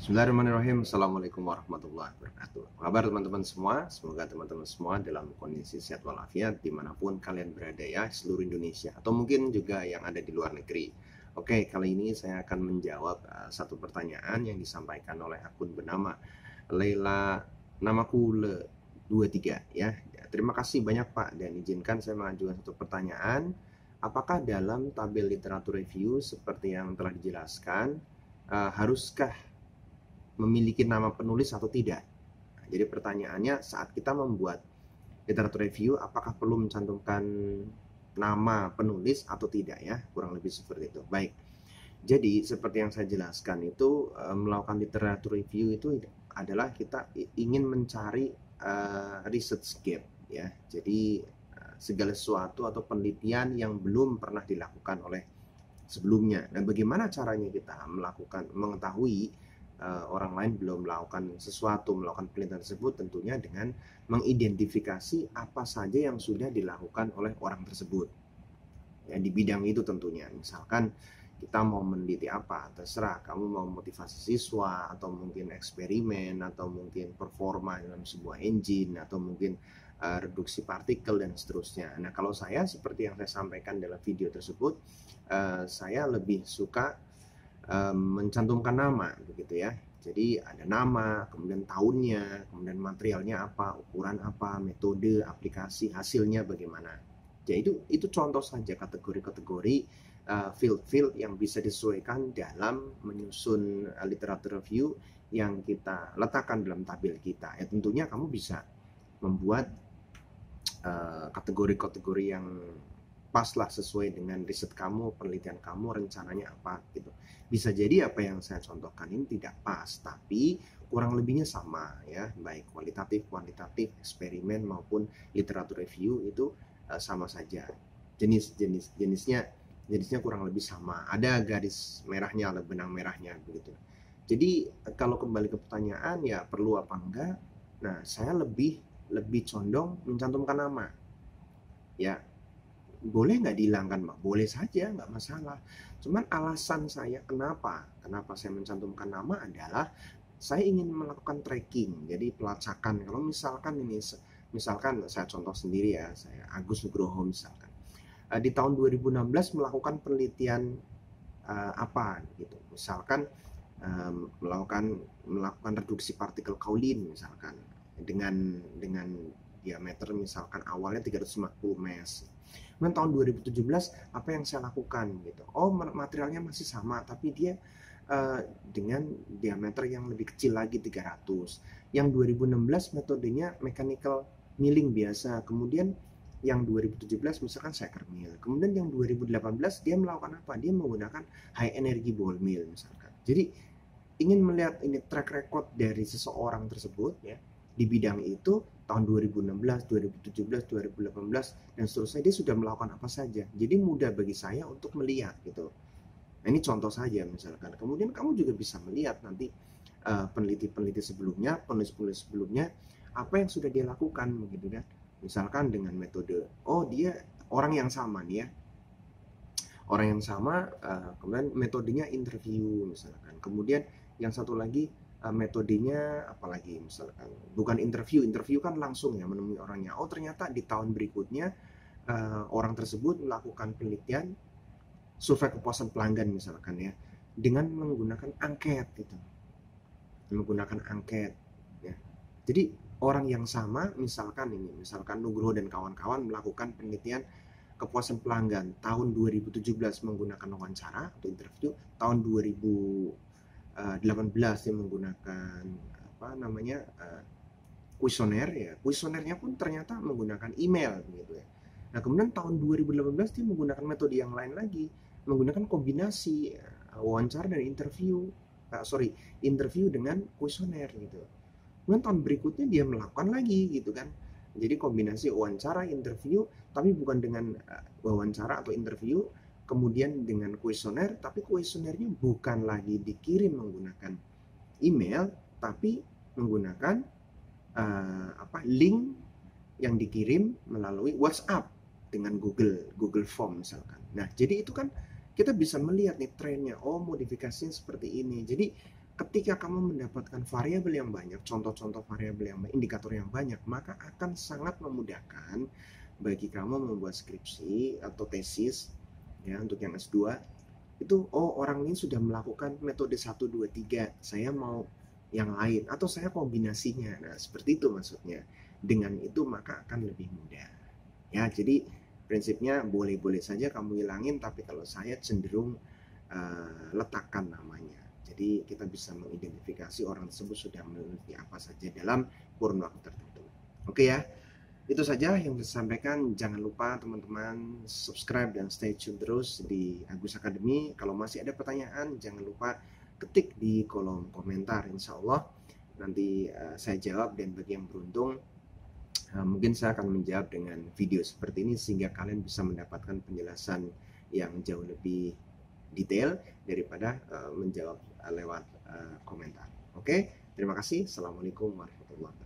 Bismillahirrahmanirrahim. Assalamualaikum warahmatullahi wabarakatuh. Apa kabar teman-teman semua? Semoga teman-teman semua dalam kondisi sehat walafiat dimanapun kalian berada ya, seluruh Indonesia atau mungkin juga yang ada di luar negeri. Oke, kali ini saya akan menjawab satu pertanyaan yang disampaikan oleh akun bernama Leila Namaku Le 23 ya. Terima kasih banyak Pak, dan izinkan saya mengajukan satu pertanyaan. Apakah dalam tabel literatur review seperti yang telah dijelaskan, haruskah memiliki nama penulis atau tidak? Nah, jadi pertanyaannya, saat kita membuat literatur review, apakah perlu mencantumkan nama penulis atau tidak ya? Kurang lebih seperti itu. Baik. Jadi seperti yang saya jelaskan itu, melakukan literatur review itu adalah kita ingin mencari research gap ya. Jadi segala sesuatu atau penelitian yang belum pernah dilakukan oleh sebelumnya. Dan bagaimana caranya kita mengetahui orang lain belum melakukan sesuatu, melakukan penelitian tersebut? Tentunya dengan mengidentifikasi apa saja yang sudah dilakukan oleh orang tersebut ya, di bidang itu tentunya. Misalkan kita mau meneliti apa, terserah kamu mau motivasi siswa, atau mungkin eksperimen, atau mungkin performa dalam sebuah engine, atau mungkin reduksi partikel dan seterusnya. Nah, kalau saya seperti yang saya sampaikan dalam video tersebut, saya lebih suka mencantumkan nama begitu ya. Jadi ada nama, kemudian tahunnya, kemudian materialnya apa, ukuran apa, metode, aplikasi, hasilnya bagaimana. Ya itu contoh saja kategori-kategori field-field yang bisa disesuaikan dalam menyusun literatur review yang kita letakkan dalam tabel kita. Ya tentunya kamu bisa membuat kategori-kategori yang pas lah, sesuai dengan riset kamu, penelitian kamu, rencananya apa gitu. Bisa jadi apa yang saya contohkan ini tidak pas, tapi kurang lebihnya sama ya, baik kualitatif, kuantitatif, eksperimen maupun literatur review itu sama saja. Jenisnya kurang lebih sama. Ada garis merahnya, ada benang merahnya begitu. Jadi kalau kembali ke pertanyaan ya, perlu apa enggak? Nah, saya lebih condong mencantumkan nama. Ya, boleh nggak dihilangkan Pak? Boleh saja, nggak masalah. Cuman alasan saya kenapa saya mencantumkan nama adalah saya ingin melakukan tracking, jadi pelacakan. Kalau misalkan saya contoh sendiri ya, saya Agus Nugroho misalkan. Di tahun 2016 melakukan penelitian apa gitu. Misalkan melakukan reduksi partikel kaolin misalkan dengan diameter misalkan awalnya 350 mes. Kemudian tahun 2017 apa yang saya lakukan gitu? Oh, materialnya masih sama tapi dia dengan diameter yang lebih kecil lagi 300. Yang 2016 metodenya mechanical milling biasa. Kemudian yang 2017 misalkan shaker mill. Kemudian yang 2018 dia melakukan apa? Dia menggunakan high energy ball mill misalkan. Jadi ingin melihat ini track record dari seseorang tersebut ya di bidang itu, tahun 2016, 2017, 2018 dan seterusnya dia sudah melakukan apa saja. Jadi mudah bagi saya untuk melihat gitu. Nah, ini contoh saja misalkan. Kemudian kamu juga bisa melihat nanti peneliti-peneliti sebelumnya, penulis-penulis sebelumnya, apa yang sudah dia lakukan begitu kan. Misalkan dengan metode, oh dia orang yang sama nih ya. Orang yang sama, kemudian metodenya interview misalkan. Kemudian yang satu lagi metodenya apalagi misalkan bukan interview kan langsung ya menemui orangnya. Oh ternyata di tahun berikutnya orang tersebut melakukan penelitian survei kepuasan pelanggan misalkan ya, dengan menggunakan angket gitu, menggunakan angket ya. Jadi orang yang sama misalkan Nugroho dan kawan-kawan melakukan penelitian kepuasan pelanggan tahun 2017 menggunakan wawancara atau interview, tahun 2018 dia menggunakan kuesioner ya. Kuesionernya pun ternyata menggunakan email gitu ya. Nah, kemudian tahun 2018 dia menggunakan metode yang lain lagi, menggunakan kombinasi wawancara dan interview dengan kuesioner gitu. Kemudian tahun berikutnya dia melakukan lagi gitu kan. Jadi kombinasi wawancara, interview, tapi bukan dengan wawancara atau interview, kemudian dengan kuesioner, tapi kuesionernya bukan lagi dikirim menggunakan email, tapi menggunakan link yang dikirim melalui WhatsApp dengan Google Form misalkan. Nah, jadi itu kan kita bisa melihat nih trennya, oh modifikasinya seperti ini. Jadi Ketika kamu mendapatkan variabel yang banyak, contoh-contoh variabel yang banyak, indikator yang banyak, maka akan sangat memudahkan bagi kamu membuat skripsi atau tesis ya untuk yang S2 itu. Oh, orang ini sudah melakukan metode 1, 2, 3, saya mau yang lain atau saya kombinasinya. Nah, seperti itu maksudnya. Dengan itu maka akan lebih mudah. Ya, jadi prinsipnya boleh-boleh saja kamu hilangin, tapi kalau saya cenderung letakkan namanya. Jadi kita bisa mengidentifikasi orang tersebut sudah meneliti apa saja dalam kurun waktu tertentu. Oke ya, itu saja yang bisa sampaikan. Jangan lupa teman-teman subscribe dan stay tune terus di Agus Academy. Kalau masih ada pertanyaan, jangan lupa ketik di kolom komentar. Insya Allah nanti saya jawab, dan bagi yang beruntung mungkin saya akan menjawab dengan video seperti ini sehingga kalian bisa mendapatkan penjelasan yang jauh lebih detail daripada menjawab lewat komentar. Oke, terima kasih. Assalamualaikum warahmatullahi wabarakatuh.